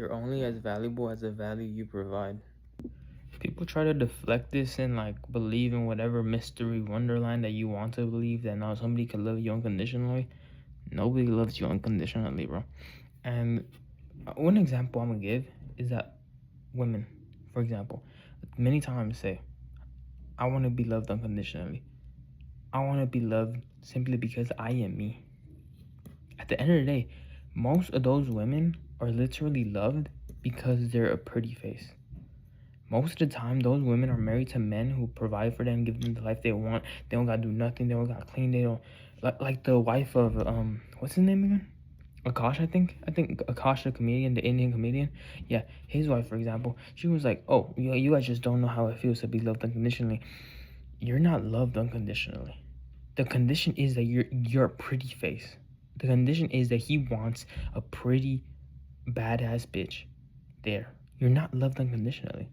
You're only as valuable as the value you provide. People try to deflect this and like believe in whatever mystery wonderland that you want to believe that now somebody can love you unconditionally. Nobody loves you unconditionally, bro. And one example I'm gonna give is that women, for example, many times say, I want to be loved unconditionally. I want to be loved simply because I am me. At the end of the day, most of those women are literally loved because they're a pretty face. Most of the time, those women are married to men who provide for them, give them the life they want. They don't gotta do nothing. They don't gotta clean. They don't like the wife of what's his name again? Akash, I think Akash, the comedian, the Indian comedian. Yeah, his wife, for example, she was like, "Oh, you guys just don't know how it feels to be loved unconditionally. You're not loved unconditionally. The condition is that you're a pretty face. The condition is that he wants a pretty badass bitch. There, you're not loved unconditionally.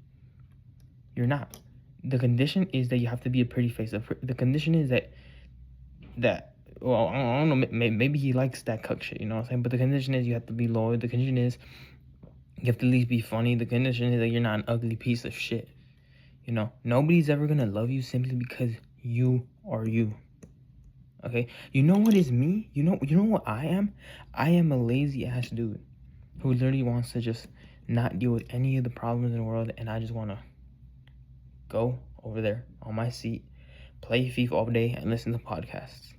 You're not. The condition is that you have to be a pretty face. The condition is that well, I don't know. Maybe he likes that cuck shit. You know what I'm saying? But the condition is you have to be loyal. The condition is you have to at least be funny. The condition is that you're not an ugly piece of shit. You know, nobody's ever gonna love you simply because you are you. Okay, you know what is me? You know what I am? I am a lazy ass dude who literally wants to just not deal with any of the problems in the world, and I just want to go over there on my seat, play FIFA all day, and listen to podcasts.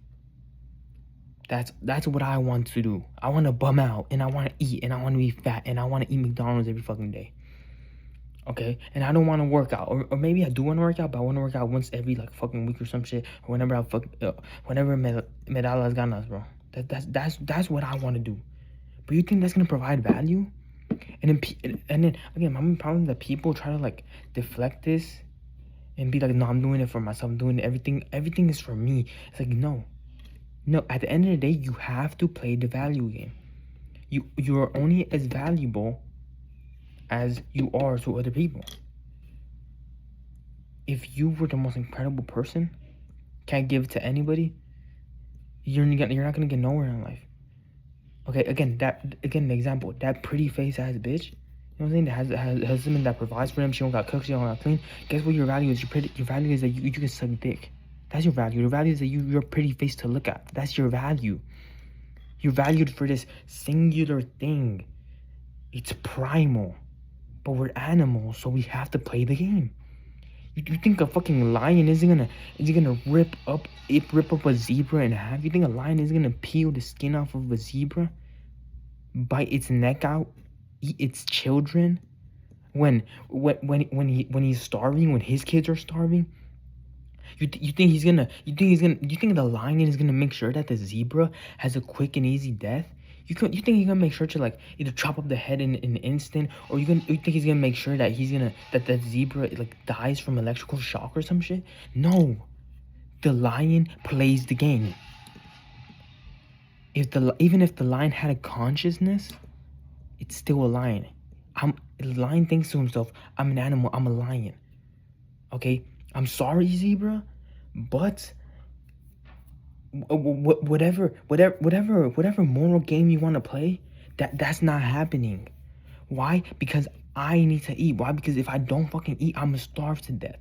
That's what I want to do. I want to bum out, and I want to eat, and I want to be fat, and I want to eat McDonald's every fucking day. Okay, and I don't want to work out, or maybe I do want to work out, but I want to work out once every like fucking week or some shit, or whenever medallas ganas, bro. That's what I want to do. But you think that's gonna provide value? And then again, my problem is that people try to like deflect this and be like, no, I'm doing it for myself. I'm doing everything. Everything is for me. It's like no. At the end of the day, you have to play the value game. You are only as valuable as you are to other people. If you were the most incredible person, can't give to anybody, you're not gonna get nowhere in life. Okay, the example, that pretty face ass bitch, you know what I'm saying, that has something that provides for them, she don't got cook, she don't got clean. Guess what your value is? Your value is that you can suck dick. That's your value. Your value is that you're a pretty face to look at. That's your value. You're valued for this singular thing. It's primal. But we're animals, so we have to play the game. You think a fucking lion is gonna rip up a zebra in half? You think a lion is gonna peel the skin off of a zebra, bite its neck out, eat its children? When he's starving, when his kids are starving, you think the lion is gonna make sure that the zebra has a quick and easy death? You think he's gonna make sure to like either chop up the head in an instant, or you think he's gonna make sure that that zebra like dies from electrical shock or some shit? No, the lion plays the game. Even if the lion had a consciousness, it's still a lion. The lion thinks to himself, I'm an animal, I'm a lion. Okay, I'm sorry, zebra, but whatever moral game you want to play, that's not happening. Why? Because I need to eat. Why? Because if I don't fucking eat, I'm gonna starve to death.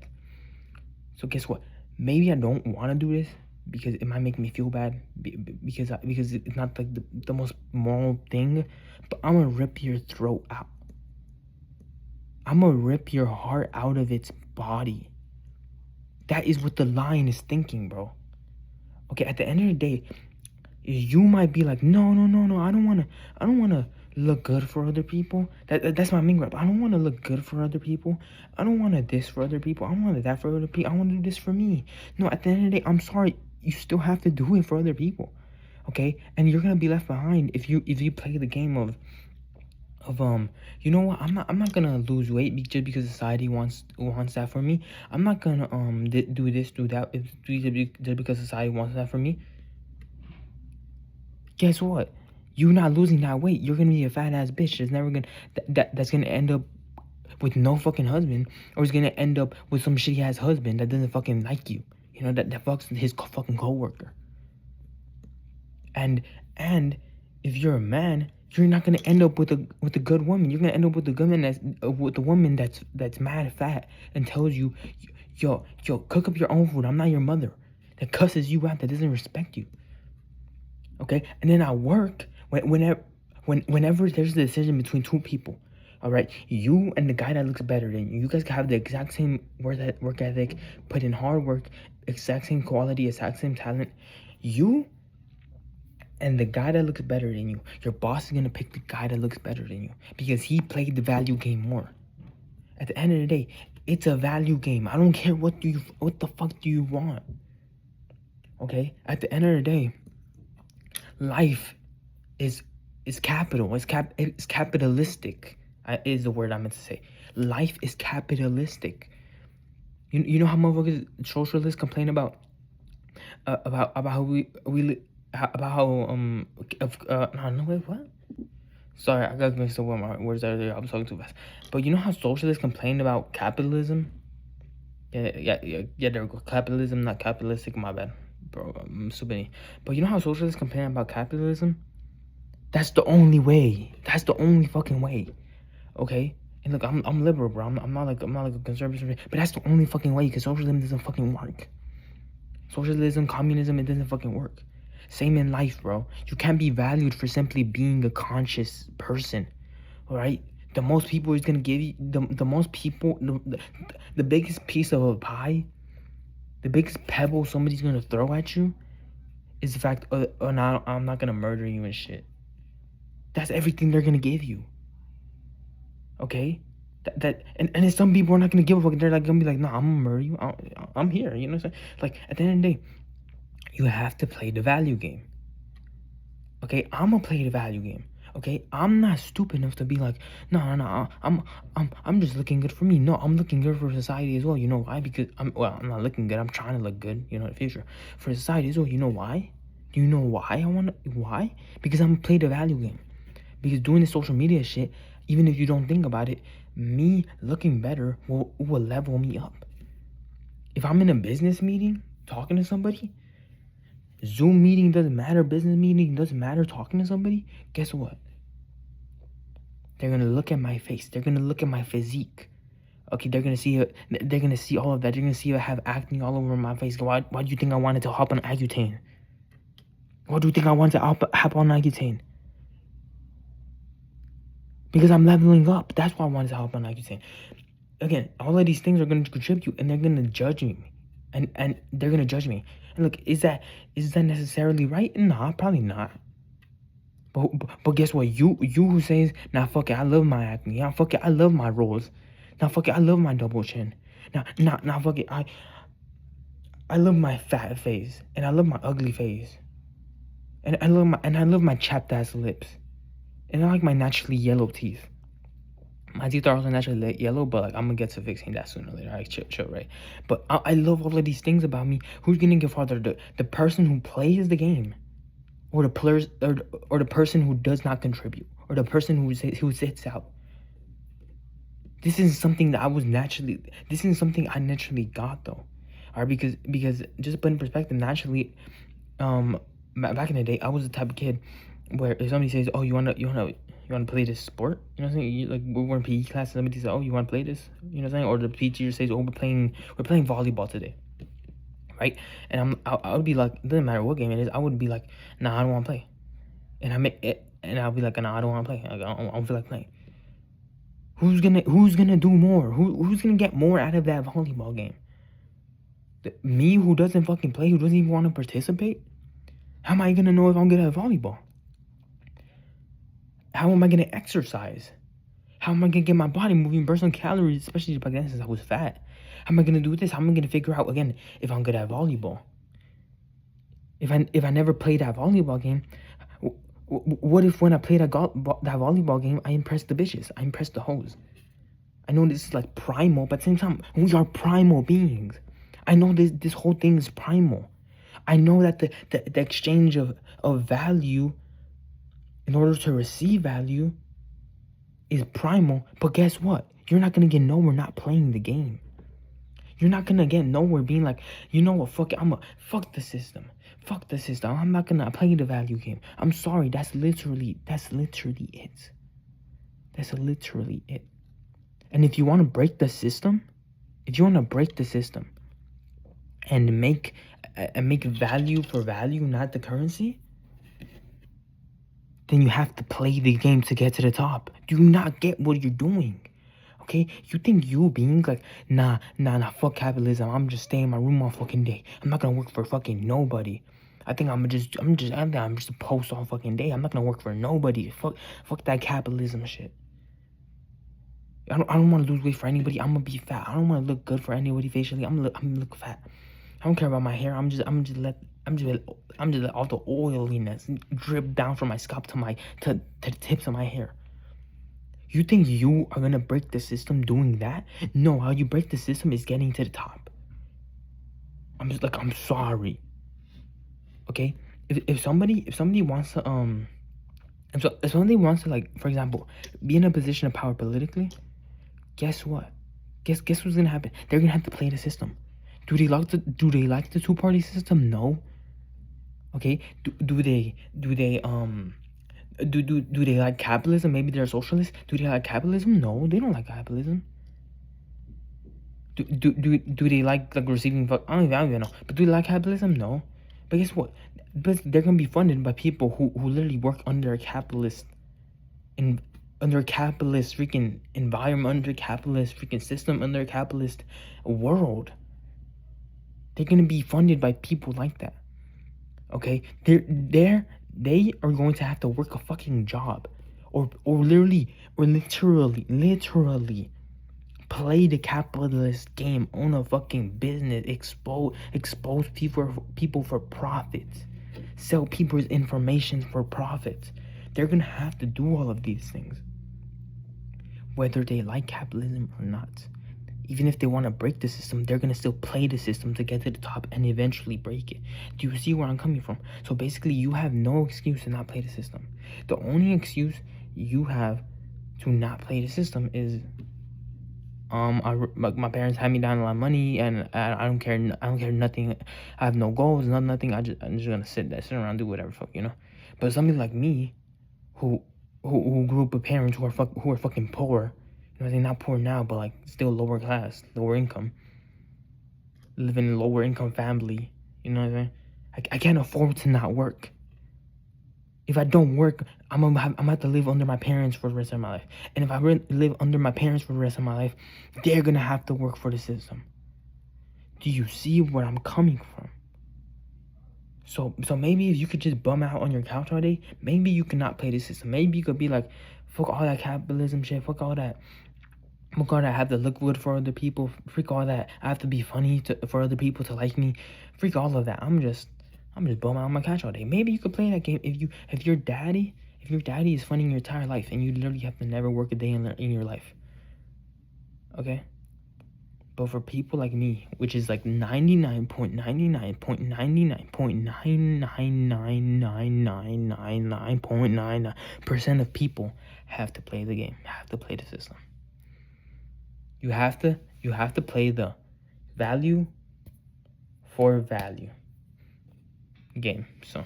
So guess what? Maybe I don't want to do this because it might make me feel bad because it's not like the most moral thing, but I'm gonna rip your throat out. I'm gonna rip your heart out of its body. That is what the lion is thinking, bro. Okay, at the end of the day, you might be like, no, I don't wanna look good for other people. That's my main gripe. I don't wanna look good for other people. I don't wanna this for other people. I don't wanna that for other people. I wanna do this for me. No, at the end of the day, I'm sorry, you still have to do it for other people. Okay? And you're gonna be left behind if you play the game of you know what, I'm not gonna lose weight just because society wants that for me. I'm not gonna do this, do that just because society wants that for me. Guess what, you're not losing that weight. You're gonna be a fat ass bitch that's never gonna that's gonna end up with no fucking husband, or is gonna end up with some shitty ass husband that doesn't fucking like you, you know, that fucks his fucking coworker. And if you're a man, you're not gonna end up with a good woman. You're gonna end up with a woman that's mad fat and tells you, yo, cook up your own food. I'm not your mother. That cusses you out. That doesn't respect you. Okay, and then at work, whenever there's a decision between two people, all right, you and the guy that looks better than you guys can have the exact same work ethic, put in hard work, exact same quality, exact same talent. You and the guy that looks better than you, your boss is gonna pick the guy that looks better than you because he played the value game more. At the end of the day, it's a value game. I don't care what the fuck do you want. Okay? At the end of the day, life is capital. It's capitalistic. Is the word I meant to say. Life is capitalistic. You know how motherfuckers socialists complain about how we about how no wait, what? Sorry, I got mixed up with my words earlier. I was talking too fast. But you know how socialists complain about capitalism? Yeah, there we go. Capitalism, not capitalistic, my bad. Bro, I'm stupid. But you know how socialists complain about capitalism? That's the only way. That's the only fucking way. Okay? And look, I'm liberal, bro. I'm not like a conservative, but that's the only fucking way because socialism doesn't fucking work. Socialism, communism, it doesn't fucking work. Same in life, bro. You can't be valued for simply being a conscious person. Alright? The most people is gonna give you the most people the biggest piece of a pie, the biggest pebble somebody's gonna throw at you is the fact I'm not gonna murder you and shit. That's everything they're gonna give you. Okay? And then some people are not gonna give a fuck. They're like gonna be like, nah, I'm gonna murder you. I'm here. You know what I'm saying? Like at the end of the day, you have to play the value game. Okay, I'm gonna play the value game. Okay, I'm not stupid enough to be like, no, I'm just looking good for me. No, I'm looking good for society as well. You know why? Because I'm not looking good. I'm trying to look good. You know, in the future for society as well. You know why? Do you know why why? Because I'm gonna play the value game. Because doing the social media shit, even if you don't think about it, me looking better will level me up. If I'm in a business meeting talking to somebody, Zoom meeting doesn't matter, business meeting doesn't matter, talking to somebody, guess what? They're gonna look at my face. They're gonna look at my physique. Okay, they're gonna see all of that. They're gonna see I have acne all over my face. Why do you think I wanted to hop on Accutane? Why do you think I wanted to hop on Accutane? Because I'm leveling up. That's why I wanted to hop on Accutane. Again, all of these things are going to contribute, and they're going to judge me, and they're going to judge me. And look, is that necessarily right? Nah, probably not. But guess what? You who says, nah, fuck it, I love my acne. Nah, fuck it, I love my rolls. Nah, fuck it, I love my double chin. Nah, fuck it, I love my fat face, and I love my ugly face, and I love my chapped ass lips. And I like my naturally yellow teeth. My teeth are also naturally yellow, but like I'm gonna get to fixing that sooner or later. Alright, chill, right? But I love all of these things about me. Who's gonna get farther? The person who plays the game, or the players, or the person who does not contribute, or the person who sits out. This is something that This is something I naturally got though. Alright, because just put in perspective, naturally, back in the day, I was the type of kid where if somebody says, oh, you wanna play this sport, you know what I'm saying? We're in PE class, and somebody says, oh, you wanna play this, you know what I'm saying? Or the PE teacher says, oh, we're playing volleyball today, right? And I would be like, it doesn't matter what game it is, I would be like, nah, I don't wanna play. And I'll be like, nah, I don't wanna play. I don't feel like playing. Who's gonna do more? Who's gonna get more out of that volleyball game? Me, who doesn't fucking play, who doesn't even want to participate? How am I gonna know if I'm good at volleyball? How am I gonna exercise? How am I gonna get my body moving, burn some calories, especially back then since I was fat? How am I gonna do this? How am I gonna figure out again if I'm good at volleyball? If I never played that volleyball game, what if when I played that volleyball game, I impressed the bitches, I impressed the hoes? I know this is like primal, but at the same time, we are primal beings. I know this whole thing is primal. I know that the exchange of value in order to receive value is primal, but guess what? You're not gonna get nowhere not playing the game. You're not gonna get nowhere being like, you know what, fuck it, fuck the system. fuck the system. I'm not gonna play the value game. I'm sorry. That's literally it. That's literally it. And if you want to break the system, and make value for value, not the currency, then you have to play the game to get to the top. Do you not get what you're doing? Okay? You think you being like, nah, fuck capitalism. I'm just staying in my room all fucking day. I'm not gonna work for fucking nobody. I think I'm just a post all fucking day. I'm not gonna work for nobody. Fuck that capitalism shit. I don't want to lose weight for anybody. I'm gonna be fat. I don't want to look good for anybody facially. I'm gonna look fat. I don't care about my hair. I'm just let all the oiliness drip down from my scalp to the tips of my hair. You think you are gonna break the system doing that? No, how you break the system is getting to the top. I'm sorry. Okay? If somebody wants to if somebody wants to, like, for example, be in a position of power politically, guess what? Guess what's gonna happen? They're gonna have to play the system. Do they like the two-party system? No. Okay? Do they like capitalism? Maybe they're socialists. Do they like capitalism? No, they don't like capitalism. Do they like receiving? I don't even know. But do they like capitalism? No. But guess what? But they're gonna be funded by people who literally work under a capitalist freaking environment, under a capitalist freaking system, under a capitalist world. They're gonna be funded by people like that. Okay? They are going to have to work a fucking job, or literally play the capitalist game, own a fucking business, expose people for profits, sell people's information for profits. They're gonna have to do all of these things, whether they like capitalism or not. Even if they want to break the system, they're gonna still play the system to get to the top and eventually break it. Do you see where I'm coming from? So basically, you have no excuse to not play the system. The only excuse you have to not play the system is my parents hand me down a lot of money, and I don't care nothing. I have no goals, nothing. I'm just gonna sit around, do whatever fuck, you know. But somebody like me, who grew up with parents who are fucking poor, you know, they're not poor now, but like still lower class, lower income, living in a lower income family, you know what I mean? I can't afford to not work. If I don't work, I'm gonna have to live under my parents for the rest of my life. And if I live under my parents for the rest of my life, they're gonna have to work for the system. Do you see where I'm coming from? So maybe if you could just bum out on your couch all day, maybe you cannot play the system. Maybe you could be like, fuck all that capitalism shit, fuck all that. Fuck all that, I have to look good for other people. Freak all that, I have to be funny for other people to like me. Freak all of that. I'm just bum out on my couch all day. Maybe you could play that game if your daddy is funding your entire life and you literally have to never work a day in your life. Okay? But for people like me, which is like 99.99.99999999.99% of people have to play the game, have to play the system. You have to play the value for value game. So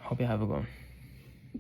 hope you have a good one.